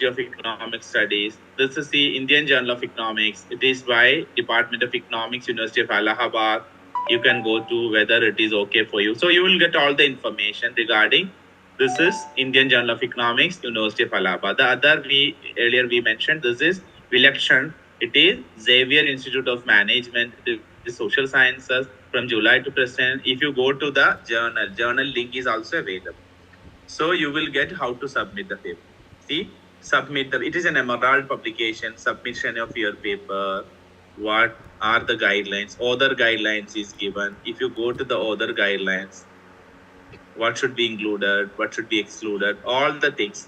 of Economic Studies. This is the Indian Journal of Economics. It is by Department of Economics, University of Allahabad. You can go to whether it is okay for you. So you will get all the information regarding this is Indian Journal of Economics, University of Allahabad. The other earlier we mentioned, this is Vilakshan. It is Xavier Institute of Management, the Social Sciences from July to present. If you go to the journal link is also available. So you will get how to submit the paper. See, it is an emerald publication, submission of your paper. What are the guidelines? Other guidelines is given. If you go to the other guidelines, what should be included, what should be excluded, all the things.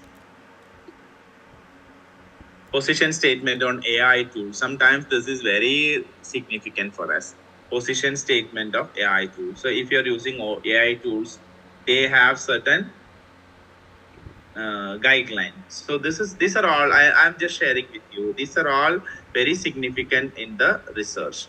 Position statement on AI tools. Sometimes this is very significant for us. Position statement of AI tools. So if you're using AI tools, they have certain guidelines. So these are all I'm just sharing with you. These are all very significant in the research.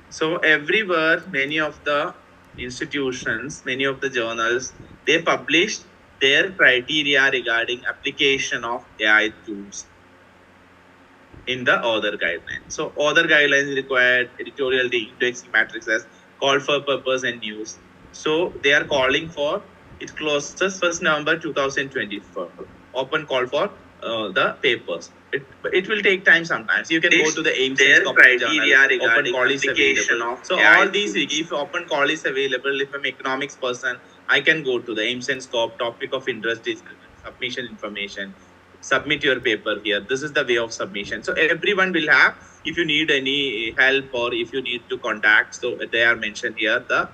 So everywhere, many of the institutions, many of the journals, they publish their criteria regarding application of AI tools in the other guidelines. So other guidelines required editorial indexing matrices, call for purpose and news. So they are calling for, it closes 1st November 2024. Open call for the papers. It will take time sometimes. You can go to the AIMS criteria regarding open call is available. So all these, if open call is available, if I'm economics person, I can go to the AIMS and scope, topic of interest is submission information. Submit your paper here. This is the way of submission. So everyone will have, if you need any help or if you need to contact, so they are mentioned here, the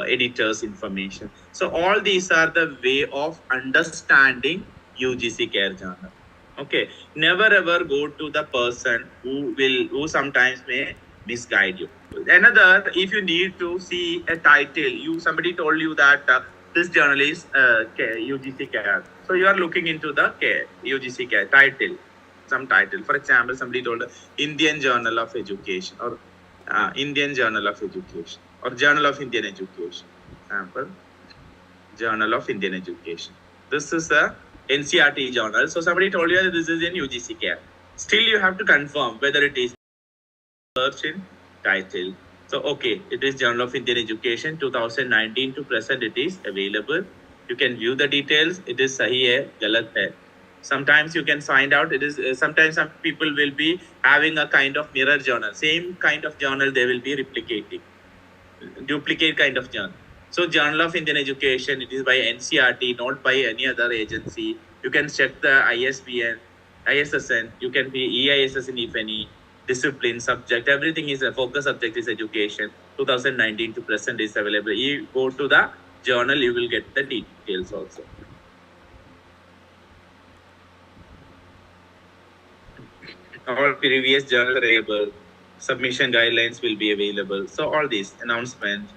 editor's information. So all these are the way of understanding UGC Care Journal. Okay, never ever go to the person who sometimes may misguide you. Another, if you need to see a title, somebody told you that this journal is UGC Care. So you are looking into the UGC Care title, some title. For example, somebody told Indian Journal of Education or Indian Journal of Education or Journal of Indian Education. Example, Journal of Indian Education. This is a NCRT journal. So somebody told you that this is in UGC Care. Still, you have to confirm whether it is search in title. So, okay, it is Journal of Indian Education 2019 to present. It is available. You can view the details. It is sahi hai, galat hai. Sometimes you can find out it is, sometimes some people will be having a kind of mirror journal. Same kind of journal they will be replicating. Duplicate kind of journal. So Journal of Indian Education, it is by NCRT, not by any other agency. You can check the ISBN, ISSN, you can be EISSN if any, discipline, subject, everything is a focus subject is education. 2019 to present is available. You go to the journal, you will get the details also. All previous journal available, submission guidelines will be available. So all these announcement.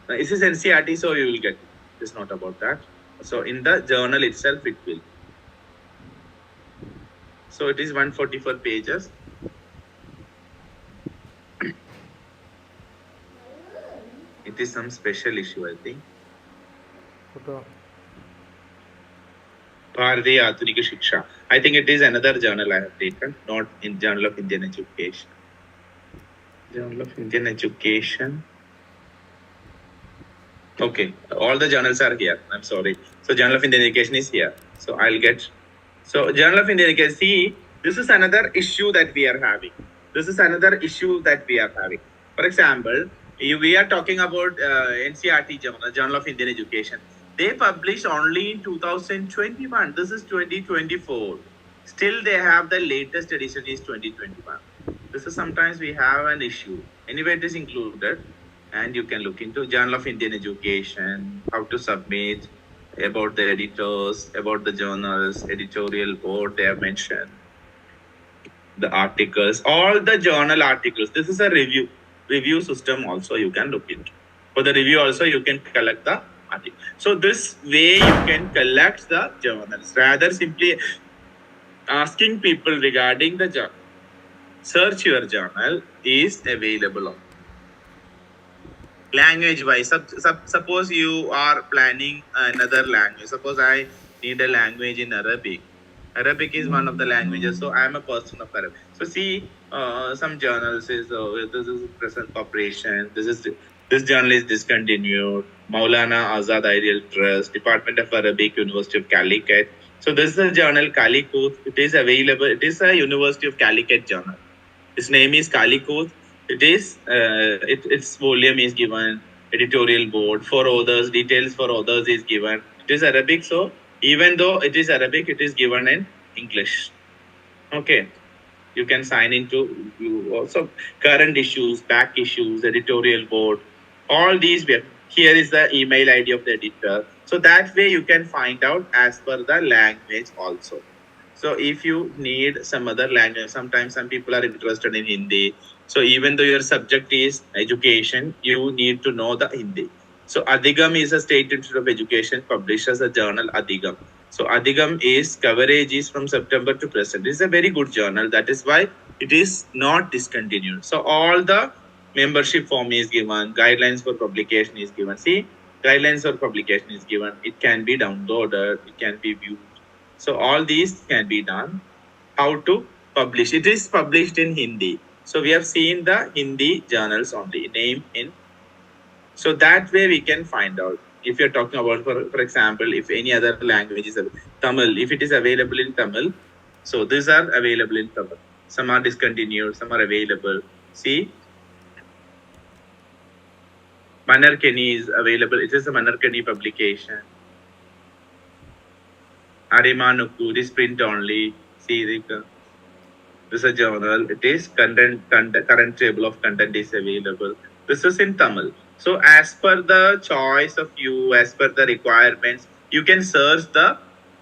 This is NCRT, so you will get it. It's not about that. So in the journal itself, it will. So it is 144 pages. It is some special issue, I think. Bharatiya Adhunika Shiksha. I think it is another journal I have taken, not in Journal of Indian Education. Journal of Indian Education. Okay, all the journals are here. I'm sorry. So Journal of Indian Education is here. So I'll get. So Journal of Indian Education. See, this is another issue that we are having. For example, we are talking about NCRT Journal of Indian Education. They published only in 2021. This is 2024. Still, they have the latest edition is 2021. This is sometimes we have an issue. Anyway, it is included. And you can look into Journal of Indian Education, how to submit, about the editors, about the journals, editorial board they have mentioned, the articles, all the journal articles. This is a review system also you can look into. For the review also you can collect the article. So this way you can collect the journals. Rather simply asking people regarding the journal. Search your journal is available. Language wise, suppose you are planning another language. Suppose I need a language in Arabic. Arabic is one of the languages, so I am a person of Arabic. So see, some journals is this is present operation. This journal is discontinued. Maulana Azad Ideal Trust, Department of Arabic, University of Calicut. So this is a journal Calicut. It is available. It is a University of Calicut journal. Its name is Calicut. Its volume is given. Editorial board for others. Details for others is given. It is Arabic, so even though it is Arabic, it is given in English. Okay, you can sign into you also current issues, back issues, editorial board, all these. Here is the email ID of the editor. So that way you can find out as per the language also. So if you need some other language, sometimes some people are interested in Hindi. So even though your subject is education, you need to know the Hindi. So Adigam is a state institute of education, publishes a journal Adigam. So Adigam is coverage is from September to present. It's a very good journal. That is why it is not discontinued. So all the membership form is given, guidelines for publication is given. See, guidelines for publication is given. It can be downloaded, it can be viewed. So all these can be done. How to publish? It is published in Hindi. So we have seen the Hindi journals only, name in. So that way we can find out. If you're talking about, for example, if any other language is Tamil, if it is available in Tamil, so these are available in Tamil. Some are discontinued, some are available. See, Manarkani is available. It is a Manarkani publication. Arimanuku is print only. See, this is a journal. It is current table of content is available. This is in Tamil. So as per the choice of you, as per the requirements, you can search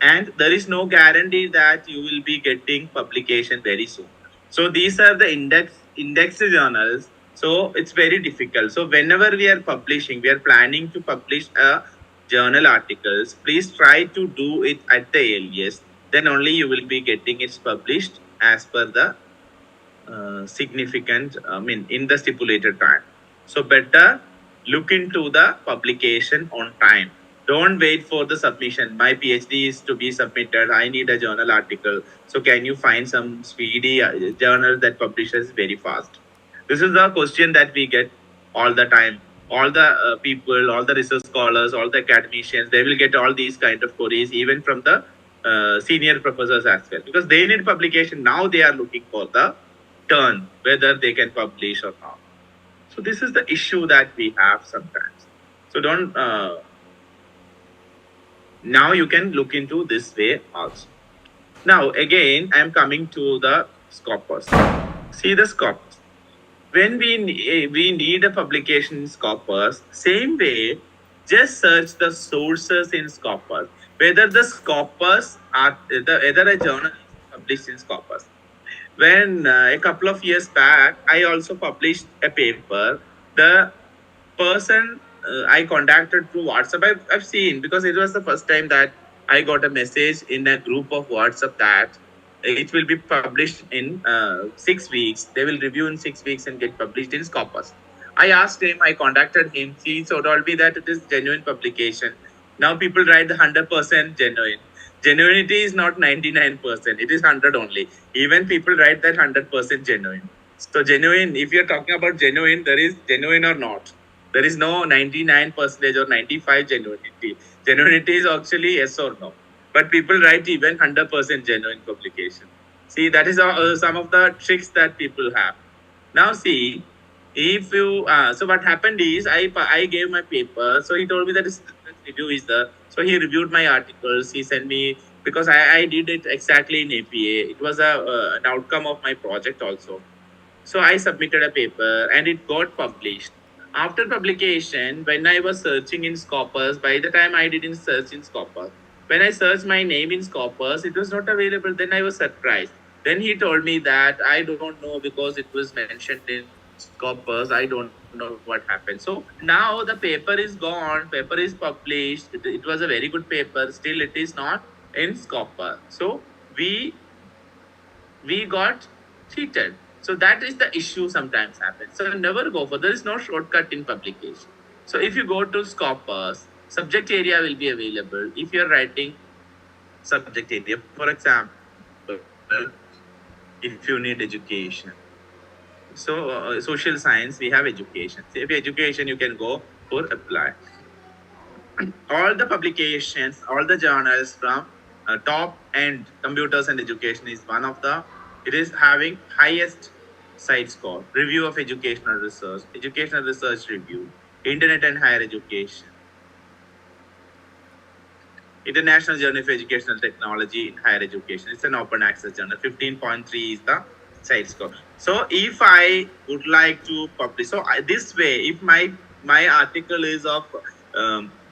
and there is no guarantee that you will be getting publication very soon. So these are the indexed journals. So it's very difficult. So whenever we are publishing, we are planning to publish a journal articles, please try to do it at the earliest. Then only you will be getting it published as per the significant, in the stipulated time. So better look into the publication on time. Don't wait for the submission. My PhD is to be submitted. I need a journal article. So can you find some speedy journal that publishes very fast? This is the question that we get all the time. All the people, all the research scholars, all the academicians, they will get all these kind of queries, even from the senior professors as well, because they need publication. Now they are looking for the turn, whether they can publish or not. So this is the issue that we have sometimes. So don't, now you can look into this way also. Now again, I am coming to the Scopus. See the Scopus. When we need a publication in Scopus, same way, just search the sources in Scopus. Whether the Scopus are whether a journal is published in Scopus. When a couple of years back, I also published a paper. The person I contacted through WhatsApp, I've seen, because it was the first time that I got a message in a group of WhatsApp that it will be published in 6 weeks. They will review in 6 weeks and get published in Scopus. I asked him, I contacted him. He told me that it is genuine publication. Now people write the 100% genuine. Genuinity is not 99%. It is 100 only. Even people write that 100% genuine. So genuine, if you're talking about genuine, there is genuine or not. There is no 99% or 95 genuinity. Genuinity is actually yes or no. But people write even 100% genuine publication. See, that is some of the tricks that people have. Now see, if you, so what happened is, I gave my paper. So he told me that his review is there. So he reviewed my articles. He sent me, because I did it exactly in APA. It was an outcome of my project also. So I submitted a paper and it got published. After publication, when I was searching in Scopus, by the time I didn't search in Scopus, when I searched my name in Scopus, it was not available. Then I was surprised. Then he told me that I don't know, because it was mentioned in Scopus. I don't know what happened. So now the paper is gone. Paper is published. It was a very good paper. Still, it is not in Scopus. So we got cheated. So that is the issue sometimes happens. So never go for, there is no shortcut in publication. So if you go to Scopus, subject area will be available. If you're writing subject area, for example, if you need education. So social science, we have education. So if education, you can go for apply. All the publications, all the journals from top end computers and education is one of the, it is having highest site score. Review of educational research review, internet and higher education, International Journal for Educational Technology in Higher Education. It's an open access journal. 15.3 is the site score. So if I would like to publish, so this way, if my article is of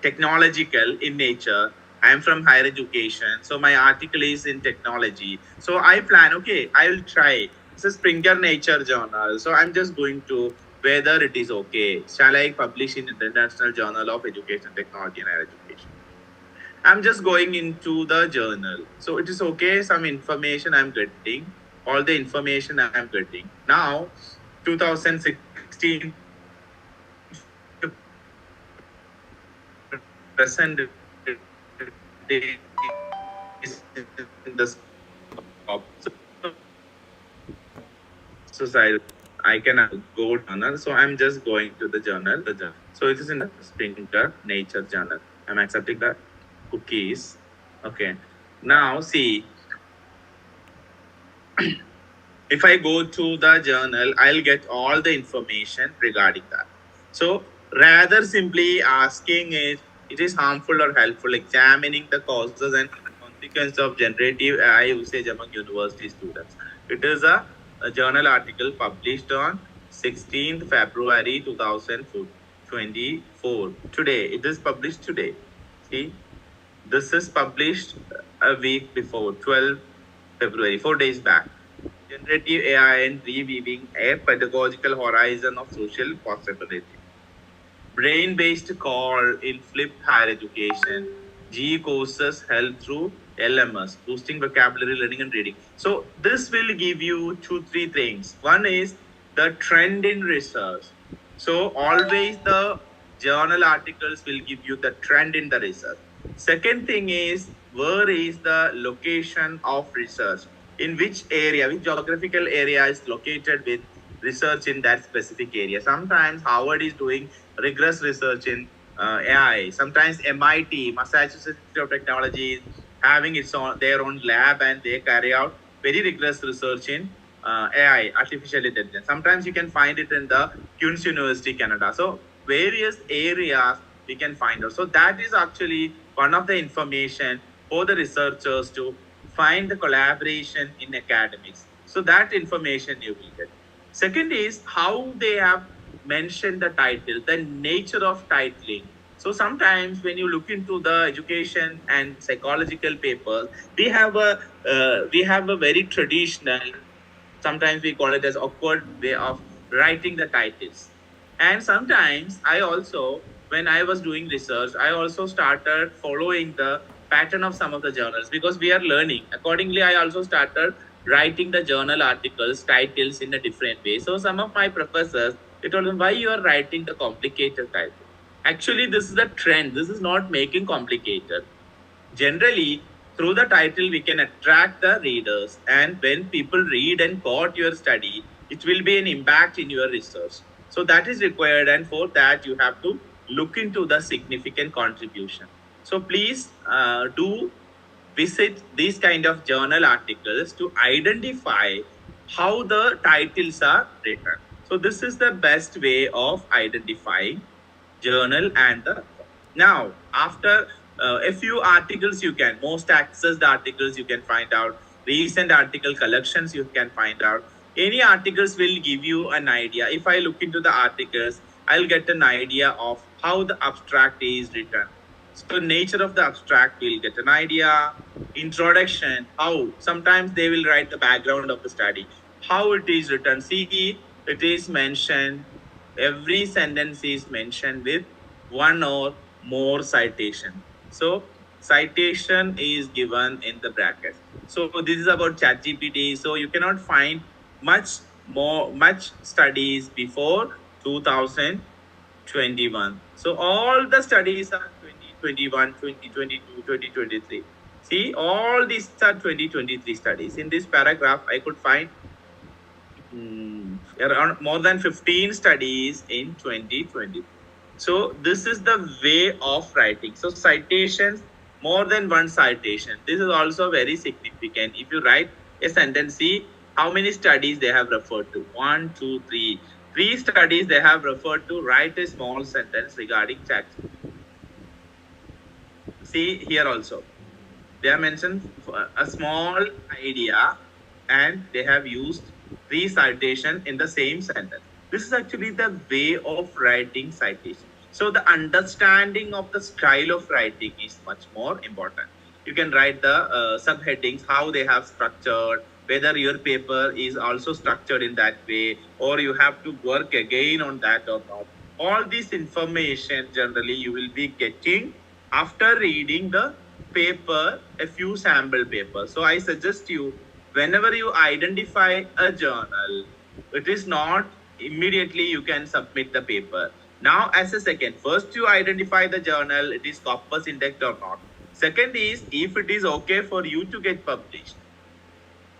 technological in nature, I am from higher education, so my article is in technology. So I plan, okay, I will try. It's a Springer Nature journal, so I'm just going to whether it is okay. Shall I publish in International Journal of Education Technology and Higher Education? I'm just going into the journal. So it is okay, some information I'm getting, all the information I'm getting. Now, 2016 present is in the scope. So I can go journal. So I'm just going to the journal. So it is in the Springer Nature journal. I'm accepting that cookies. Okay. Now see, if I go to the journal, I'll get all the information regarding that. So rather simply asking it is harmful or helpful, examining the causes and consequences of generative AI usage among university students. It is a journal article published on 16th February 2024. Today, it is published today. See, this is published a week before, 12 February, 4 days back. Generative AI and reweaving a pedagogical horizon of social possibility. Brain-based call in flipped higher education. GE courses held through LMS, boosting vocabulary learning and reading. So this will give you 2-3 things. One is the trend in research. So always the journal articles will give you the trend in the research. Second thing is, where is the location of research? In which area, which geographical area is located with research in that specific area? Sometimes Harvard is doing rigorous research in AI. Sometimes MIT, Massachusetts Institute of Technology, is having their own lab, and they carry out very rigorous research in AI, artificial intelligence. Sometimes you can find it in the Queen's University, Canada. So various areas we can find out. So that is actually one of the information for the researchers to find the collaboration in academics. So that information you will get. Second is how they have mentioned the title, the nature of titling. So sometimes when you look into the education and psychological papers, we have a very traditional, sometimes we call it as awkward way of writing the titles. And sometimes I also, when I was doing research, I also started following the pattern of some of the journals because we are learning. Accordingly, I also started writing the journal articles, titles in a different way. So some of my professors, they told me, why you are writing the complicated title? Actually, this is a trend. This is not making complicated. Generally, through the title, we can attract the readers. And when people read and quote your study, it will be an impact in your research. So that is required. And for that, you have to look into the significant contribution. So please do visit these kind of journal articles to identify how the titles are written. So this is the best way of identifying journal and the now after a few articles you can most accessed articles you can find out, recent article collections you can find out. Any articles will give you an idea. If I look into the articles, I'll get an idea of how the abstract is written. So nature of the abstract will get an idea. Introduction, how sometimes they will write the background of the study, how it is written. See, it is mentioned, every sentence is mentioned with one or more citation. So citation is given in the bracket. So this is about ChatGPT. So you cannot find much studies before 2021. So all the studies are 2021, 2022, 2023. See, all these are 2023 studies. In this paragraph, I could find around more than 15 studies in 2020. So this is the way of writing. So citations, more than one citation. This is also very significant. If you write a sentence, see how many studies they have referred to. 1, 2, 3. 3 studies they have referred to. Write a small sentence regarding chat. See here also. They have mentioned a small idea and they have used 3 citation in the same sentence. This is actually the way of writing citation. So the understanding of the style of writing is much more important. You can write the subheadings, how they have structured, whether your paper is also structured in that way, or you have to work again on that or not. All this information generally you will be getting after reading the paper, a few sample papers. So I suggest you, whenever you identify a journal, it is not immediately you can submit the paper. Now, as a second, first you identify the journal, it is corpus indexed or not. Second is if it is okay for you to get published.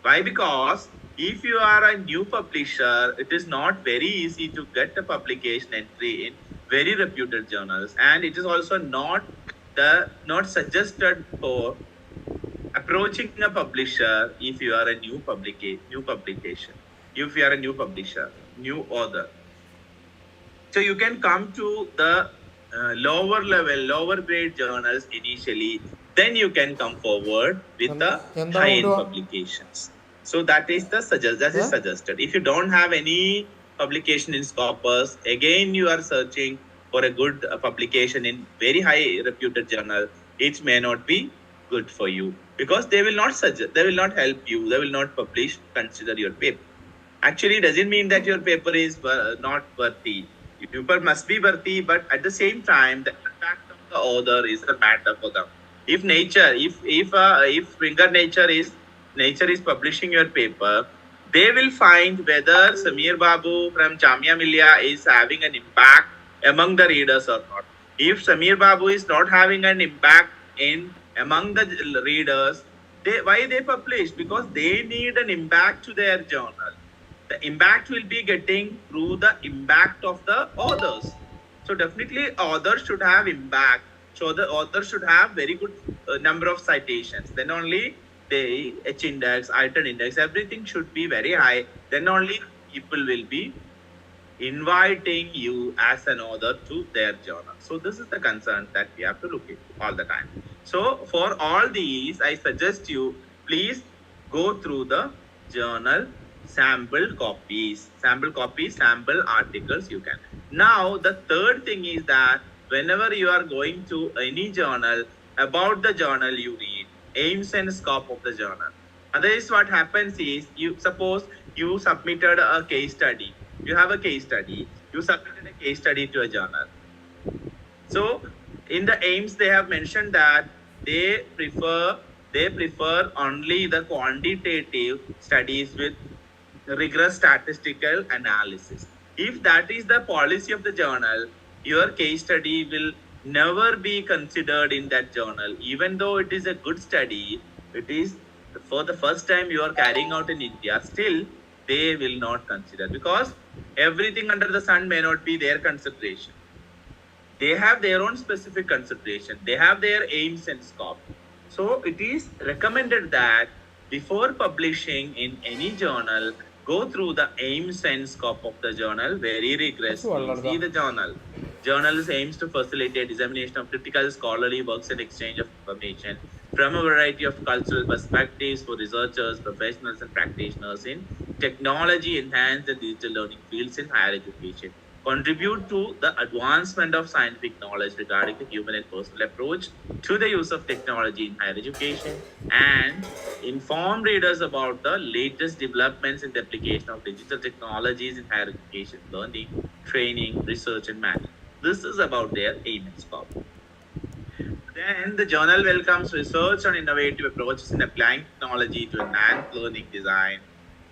Why? Because if you are a new publisher, it is not very easy to get a publication entry in very reputed journals, and it is also not suggested for approaching a publisher if you are a new publication. If you are a new publisher, new author. So you can come to the lower level, lower grade journals initially. Then you can come forward with the high-end publications. So that is suggested. If you don't have any publication in Scopus, again you are searching for a good publication in very high reputed journal. It may not be good for you because they will not suggest, they will not help you, they will not publish, consider your paper. Actually, doesn't mean that your paper is not worthy. Your paper must be worthy, but at the same time, the impact of the author is a matter for them. If Finger Nature is publishing your paper, they will find whether Sameerbabu from Jamia Millia is having an impact among the readers or not. If Sameerbabu is not having an impact among the readers, why they publish? Because they need an impact to their journal. The impact will be getting through the impact of the authors. So definitely authors should have impact. So the author should have very good number of citations. Then only the H index, item index, everything should be very high. Then only people will be inviting you as an author to their journal. So this is the concern that we have to look into all the time. So for all these, I suggest you please go through the journal sample copies, sample articles you can. Now the third thing is that whenever you are going to any journal, about the journal you read, aims and scope of the journal. Otherwise what happens is, suppose you submitted a case study. You have a case study. You submitted a case study to a journal. So in the aims they have mentioned that they prefer only the quantitative studies with rigorous statistical analysis. If that is the policy of the journal, your case study will never be considered in that journal. Even though it is a good study, it is for the first time you are carrying out in India, still they will not consider, because everything under the sun may not be their consideration. They have their own specific consideration. They have their aims and scope. So it is recommended that before publishing in any journal, go through the aims and scope of the journal very rigorously. See the journal. Journals aims to facilitate dissemination of critical scholarly works and exchange of information from a variety of cultural perspectives for researchers, professionals, and practitioners in technology enhanced and digital learning fields in higher education. Contribute to the advancement of scientific knowledge regarding the human and personal approach to the use of technology in higher education, and inform readers about the latest developments in the application of digital technologies in higher education, learning, training, research, and management. This is about their aim and scope. Then the journal welcomes research on innovative approaches in applying technology to enhance learning design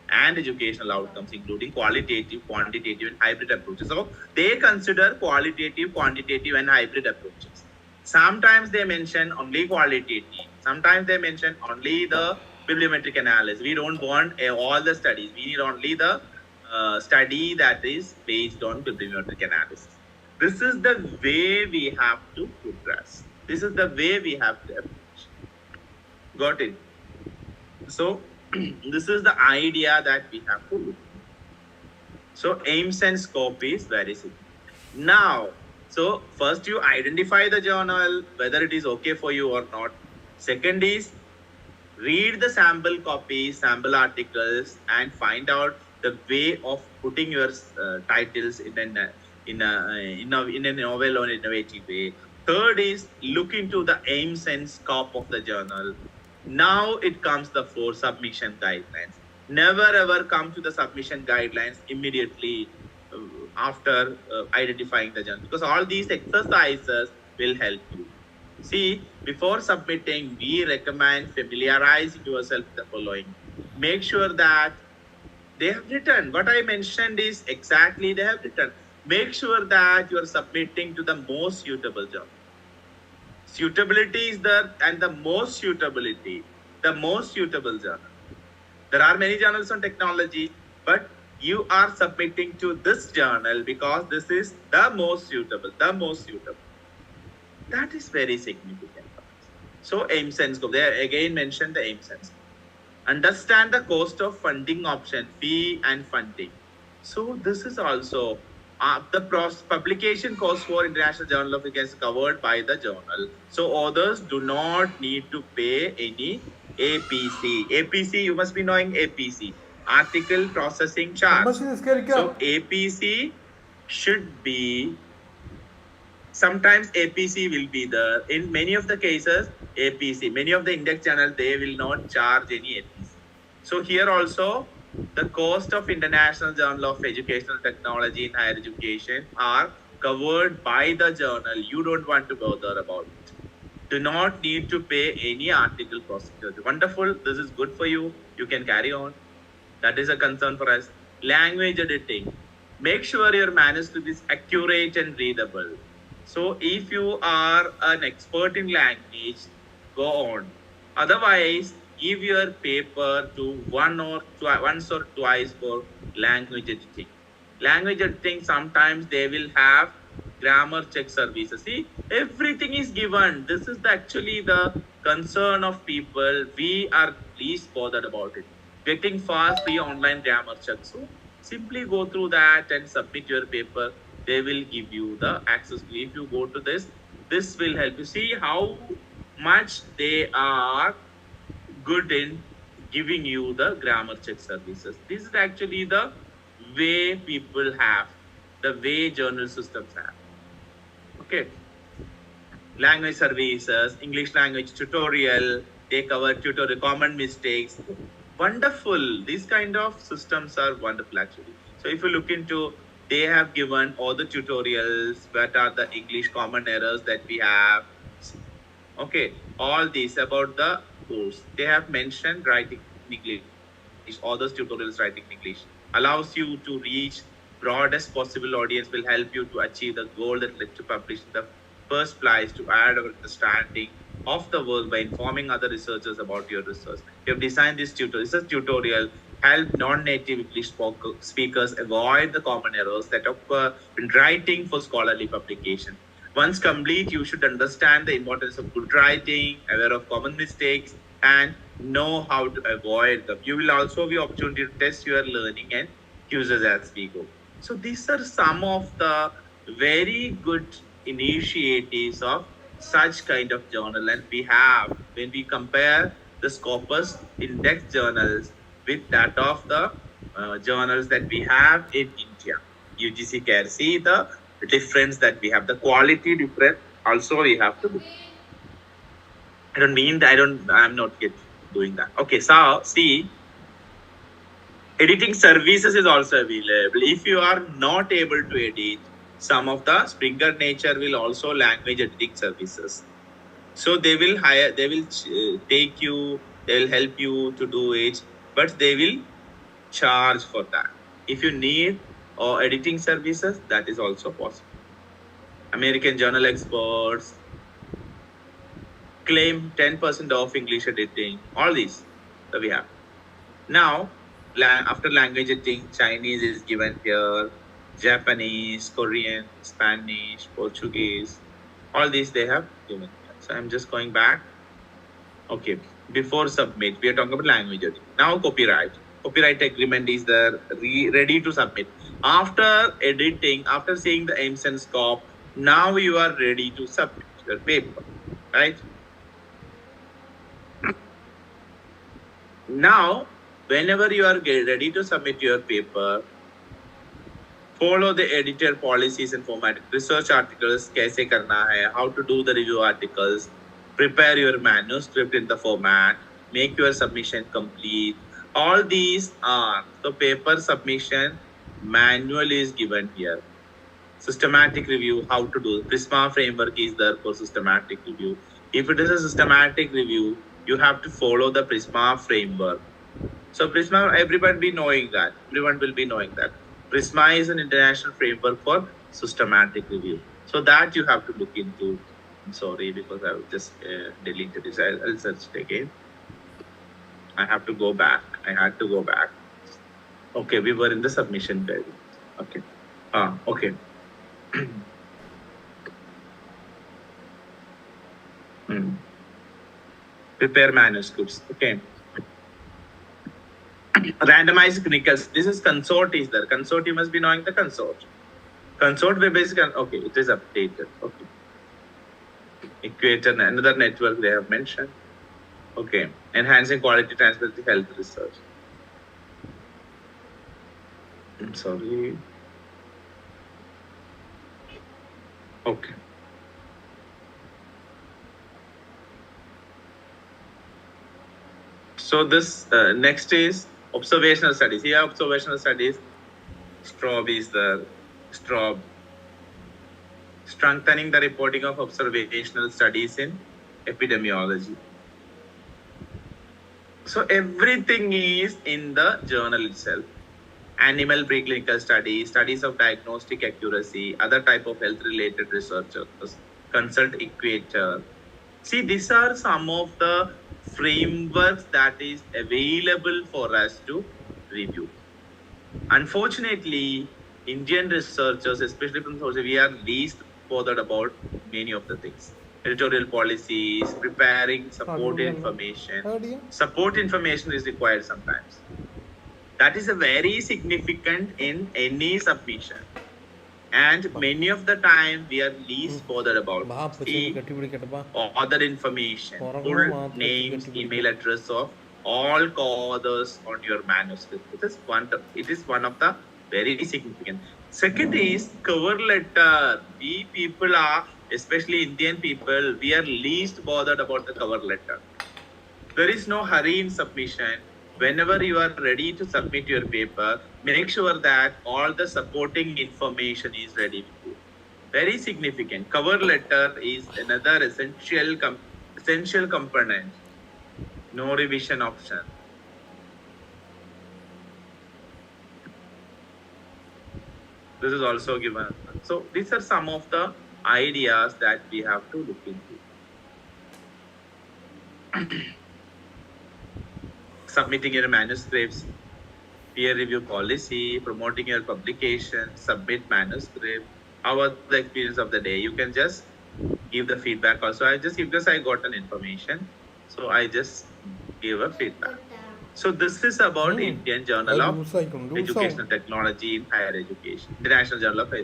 and educational outcomes, including qualitative, quantitative, and hybrid approaches. So they consider qualitative, quantitative, and hybrid approaches. Sometimes they mention only qualitative, Sometimes they mention only the bibliometric analysis. We don't want all the studies. We need only the study that is based on bibliometric analysis. This is the way we have to progress. This is the way we have to approach. Got it? So this is the idea that we have to look. So aims and scope is very simple. Now, so first you identify the journal, whether it is okay for you or not. Second is read the sample copies, sample articles, and find out the way of putting your titles in a novel or innovative way. Third is look into the aims and scope of the journal. Now it comes the 4 submission guidelines. Never ever come to the submission guidelines immediately after identifying the journal, because all these exercises will help you. See, before submitting, we recommend familiarize yourself with the following. Make sure that they have written. What I mentioned is exactly they have written. Make sure that you are submitting to the most suitable journal. Suitability is there, and the most suitable journal. There are many journals on technology, but you are submitting to this journal because this is the most suitable. That is very significant. So aims and scope. They again mentioned the aims and scope. Understand the cost of funding option, fee and funding. So this is also the publication cost for International Journal of Economics is covered by the journal. So authors do not need to pay any APC. APC, you must be knowing APC, Article Processing Charge. So APC should be, sometimes APC will be there. In many of the cases, APC, many of the index channels, they will not charge any APC. So here also, the cost of International Journal of Educational Technology in Higher Education are covered by the journal. You don't want to bother about it. Do not need to pay any article procedure. Wonderful. This is good for you. You can carry on. That is a concern for us. Language editing. Make sure your manuscript is accurate and readable. So if you are an expert in language, go on. Otherwise, give your paper to once or twice for language editing. Language editing, sometimes they will have grammar check services. See, everything is given. This is actually the concern of people. We are least bothered about it. Getting fast free online grammar check. So simply go through that and submit your paper. They will give you the access. If you go to this will help you. See how much they are good in giving you the grammar check services. This is actually the way people have, the way journal systems have. Okay. Language services, English language tutorial, they cover tutorial, common mistakes. Wonderful. These kind of systems are wonderful actually. So if you look into, they have given all the tutorials, what are the English common errors that we have. Okay, all these about the course. They have mentioned writing in English. All those tutorials writing in English allows you to reach broadest possible audience, will help you to achieve the goal that led to publish in the first place, to add our understanding of the work by informing other researchers about your research. You have designed this tutorial help non-native English speakers avoid the common errors that occur in writing for scholarly publication. Once complete, you should understand the importance of good writing, aware of common mistakes, and know how to avoid them. You will also be opportunity to test your learning and quizzes as we go. So these are some of the very good initiatives of such kind of journal, and we have, when we compare the Scopus index journals with that of the journals that we have in India, UGC CARE, see the difference that we have, the quality difference also we have to do. I'm not yet doing that. Okay, so see, editing services is also available. If you are not able to edit, some of the Springer Nature will also language editing services. So they will take you, they will help you to do it, but they will charge for that. If you need editing services, that is also possible. American Journal Experts, claim 10% off English editing, all these that we have. Now, after language editing, Chinese is given here, Japanese, Korean, Spanish, Portuguese, all these they have given here. So I'm just going back. Okay, before submit, we are talking about language editing. Now copyright. Copyright agreement is there, ready to submit. After editing, after seeing the aims and scope, now you are ready to submit your paper, right? Now, whenever you are ready to submit your paper, follow the editor policies and format. Research articles, kaise karna hai, how to do the review articles, prepare your manuscript in the format, make your submission complete. All these are the paper submission manual is given here. Systematic review, how to do. Prisma framework is there for systematic review. If it is a systematic review, you have to follow the Prisma framework. So Prisma, everyone will be knowing that. Everyone will be knowing that. Prisma is an international framework for systematic review. So that you have to look into. I'm sorry, because I just deleted this. I'll search it again. I have to go back. I had to go back. Okay, we were in the submission period. Okay. Okay. Prepare manuscripts. Okay. Randomized clinicals. This is consort is there. Consort, you must be knowing the consort. Consort web is, okay, it is updated. Okay. Equator, another network they have mentioned. Okay. Enhancing quality transparency health research. I'm sorry. Okay. So this next is observational studies. Here observational studies. STROB is the STROB. Strengthening the reporting of observational studies in epidemiology. So everything is in the journal itself. Animal preclinical studies, studies of diagnostic accuracy, other type of health-related researchers, consult equator. See, these are some of the frameworks that is available for us to review. Unfortunately, Indian researchers, especially from South, we are least bothered about many of the things. Editorial policies, preparing support information. Support information is required sometimes. That is a very significant in any submission. And many of the time we are least bothered about other information, full names, email address of all co-authors on your manuscript. It is one of the very significant. Second is cover letter. We people are, especially Indian people, we are least bothered about the cover letter. There is no hurry in submission. Whenever you are ready to submit your paper, make sure that all the supporting information is ready with you. Very significant. Cover letter is another essential component. No revision option. This is also given. So these are some of the ideas that we have to look into. Submitting your manuscripts, peer review policy, promoting your publication, submit manuscript. How was the experience of the day? You can just give the feedback also. I just, because I got an information, so I just give a feedback. So this is about Indian Journal of Educational Technology in Higher Education, International Journal of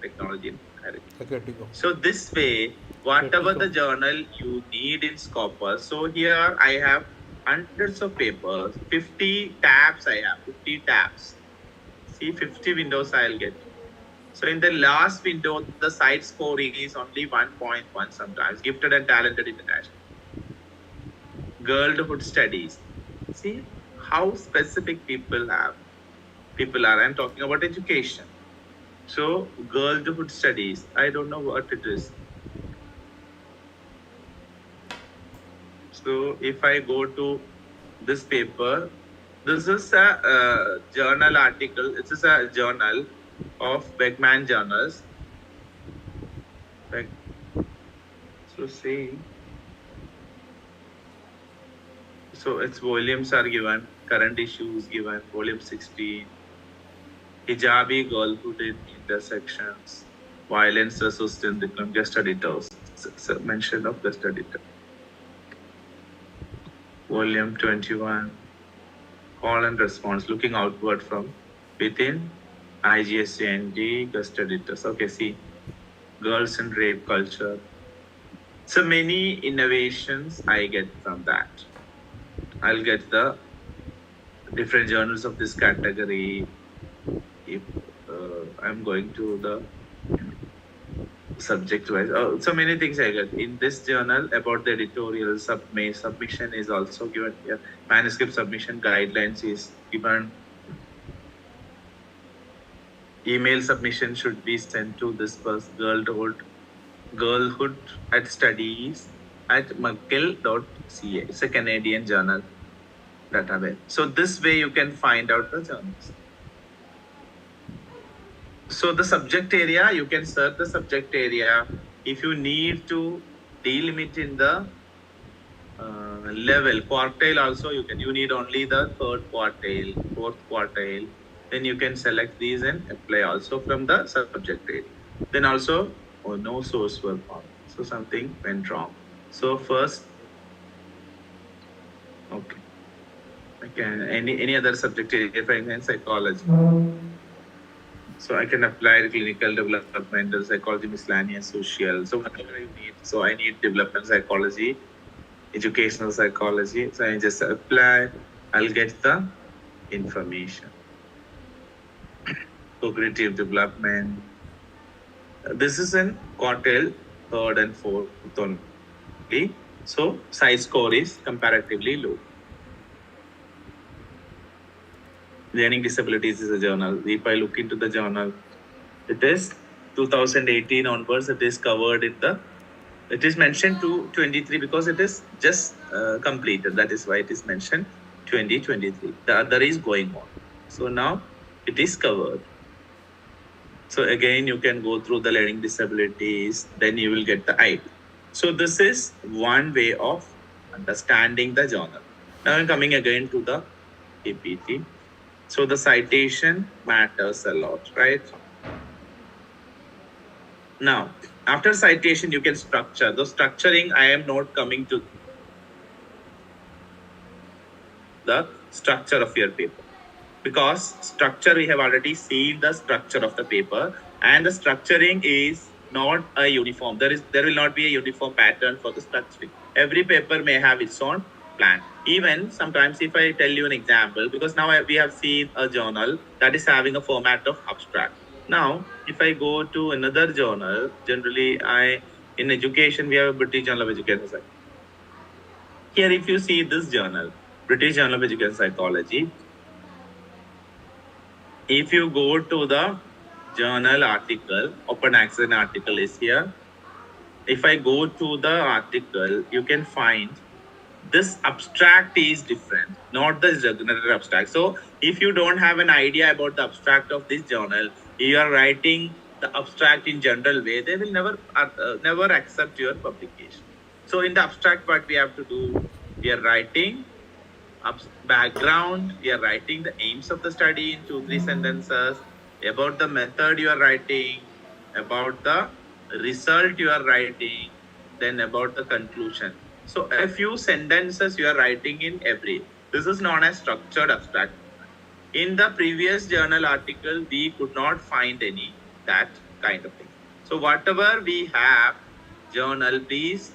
Technology in Higher Education. So this way, whatever the journal you need in Scopus, so here I have hundreds of papers, 50 tabs I have, 50 tabs. See, 50 windows I'll get. So in the last window, the site scoring is only 1.1 sometimes. Gifted and talented international. Girlhood studies. See how specific people are. I'm talking about education. So girlhood studies, I don't know what it is. So if I go to this paper, this is a journal article. This is a journal of Beckman journals. So see, So its volumes are given, current issues given, volume 16, hijabi girlhood in intersections, violence resistant guest editors, mention of guest editor. Volume 21, call and response, looking outward from within, IGSCND, guest editors. Okay, see, girls and rape culture. So many innovations I get from that. I'll get the different journals of this category. If I'm going to the subject wise, so many things I get in this journal about the editorial submission is also given here. Manuscript submission guidelines is given. Email submission should be sent to this girlhood at studies at mcgill.ca. It's a Canadian journal database. So this way you can find out the journals. So the subject area, you can search the subject area. If you need to delimit in the level, quartile also you need only the third quartile, fourth quartile. Then you can select these and apply also from the subject area. Then also, no source were found. So something went wrong. So first, okay. Any other subject area, for instance, psychology. So I can apply clinical developmental psychology, miscellaneous social. So whatever I need. So I need development psychology, educational psychology. So I just apply. I'll get the information. Cognitive development. This is in quartile, third and fourth only. So size score is comparatively low. Learning disabilities is a journal. If I look into the journal, it is 2018 onwards. It is covered in the. It is mentioned to 23 because it is just completed. That is why it is mentioned 2023. The other is going on. So now it is covered. So again, you can go through the learning disabilities. Then you will get the idea. So this is one way of understanding the journal. Now I'm coming again to the PPT. So the citation matters a lot, right? Now, after citation, you can structure. The structuring, I am not coming to the structure of your paper. Because structure, we have already seen the structure of the paper. And the structuring is not a uniform. There will not be a uniform pattern for the structuring. Every paper may have its own plan. Even sometimes if I tell you an example, because now we have seen a journal that is having a format of abstract. Now, if I go to another journal, generally in education, we have a British Journal of Education Psychology. Here, if you see this journal, British Journal of Education Psychology, if you go to the journal article, open access article is here. If I go to the article, you can find this abstract is different, not the general abstract. So if you don't have an idea about the abstract of this journal, you are writing the abstract in general way, they will never accept your publication. So in the abstract, what we have to do, we are writing background, we are writing the aims of the study in 2-3 sentences, about the method you are writing, about the result you are writing, then about the conclusion. So a few sentences you are writing in every. This is known as structured abstract. In the previous journal article, we could not find any that kind of thing. So whatever we have, journal, please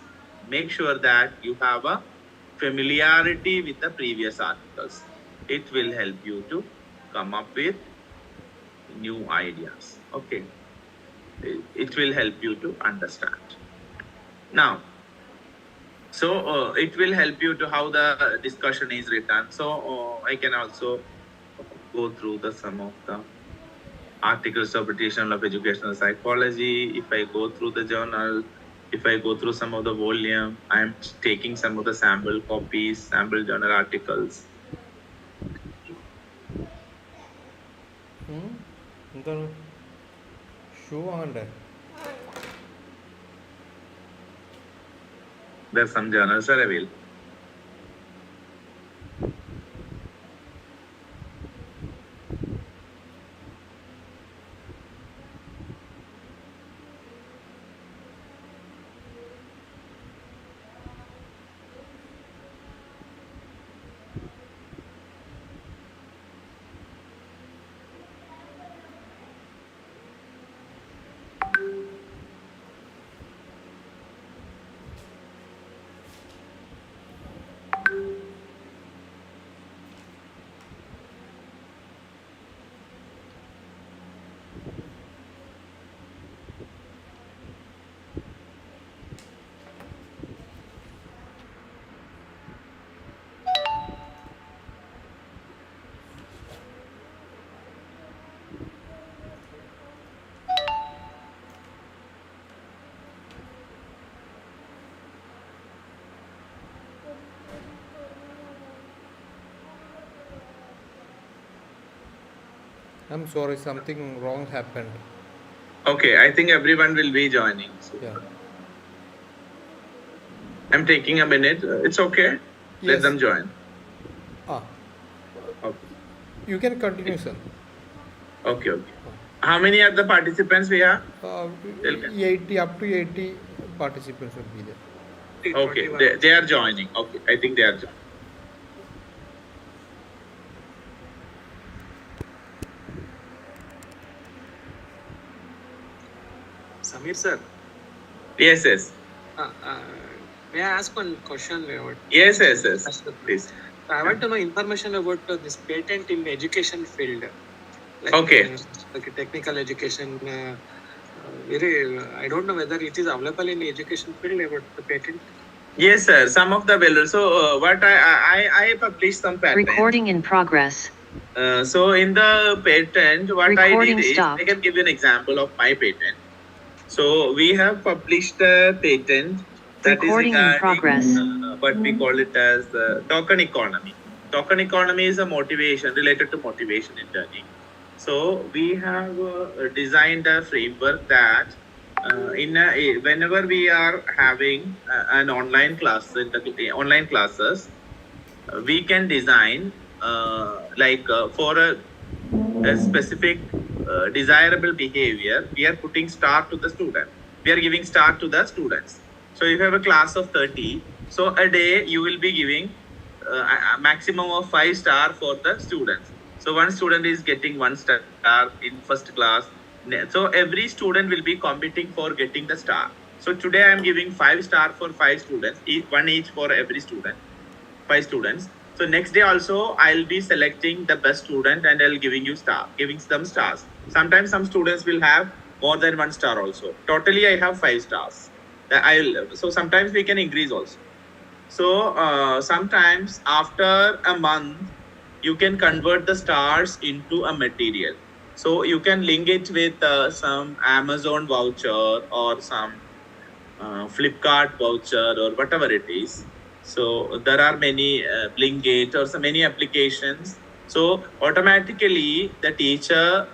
make sure that you have a familiarity with the previous articles. It will help you to come up with new ideas. Okay. It will help you to understand. Now, so it will help you to how the discussion is written. So I can also go through some of the articles of British Journal of Educational Psychology. If I go through the journal, if I go through some of the volume, I am taking some of the sample copies, sample journal articles. There are some journals are available. I'm sorry, something wrong happened. Okay, I think everyone will be joining. So Yeah. I'm taking a minute. It's okay. Let Yes. them join. Ah, Okay. you can continue, sir. Okay. Okay. How many are the participants we have? Uh, Tell me. 80 up to 80 participants will be there. Okay, they are joining. Okay, I think they are joining. Sameer sir, Yes, yes. may I ask one question about? Yes, yes, yes. Please. I want to know information about this patent in education field. Like, Okay. like technical education. Very, I don't know whether it is available in education field about the patent. Yes, sir. Some of the builders. So what I published some patent. Recording in progress. So in the patent, what Recording I did stopped. is I can give you an example of my patent. So we have published a patent that Recording is in regarding progress. what we call it as token economy. Token economy is a motivation related to motivation in learning. So we have designed a framework that whenever we are having an online class in the online classes, we can design for a specific desirable behavior. We are putting star to the student. We are giving star to the students. So if you have a class of 30, so a day you will be giving a maximum of 5 star for the students. So one student is getting 1 star in first class. So every student will be competing for getting the star. So today I am giving 5 star for 5 students, one each for every student, 5 students. So next day also I'll be selecting the best student and I'll giving them stars. Sometimes some students will have more than 1 star also. Totally I have 5 stars. So sometimes we can increase also. So sometimes after a month, you can convert the stars into a material. So you can link it with some Amazon voucher or some Flipkart voucher or whatever it is. So there are many Blinkit or so many applications. So automatically the teacher,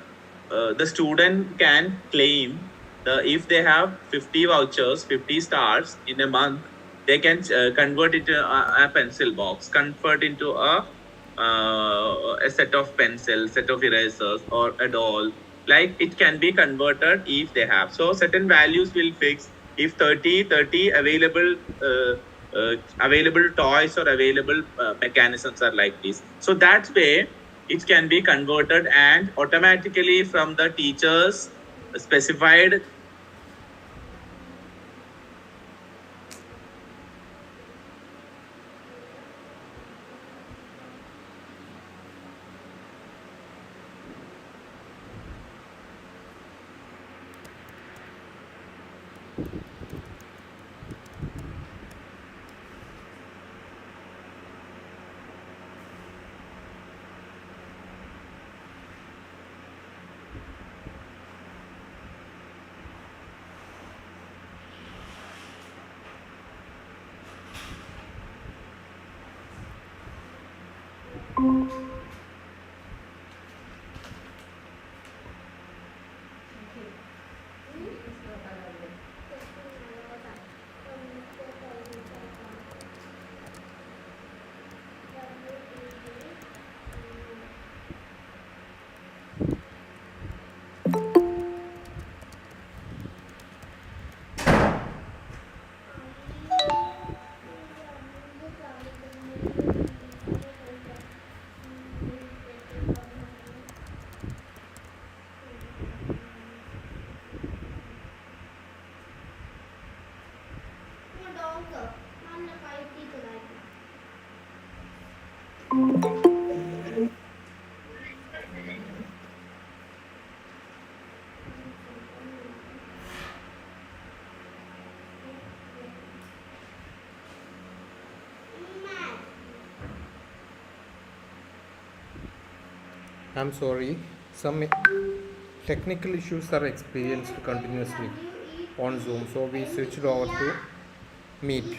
the student can claim if they have 50 vouchers, 50 stars in a month, they can convert it to a pencil box, convert into a set of pencils, set of erasers, or a doll. Like it can be converted if they have. So certain values will fix. If 30 available toys or available mechanisms are like this. So that way it can be converted and automatically from the teachers specified. I'm sorry, some technical issues are experienced continuously on Zoom, so we switched over to Meet.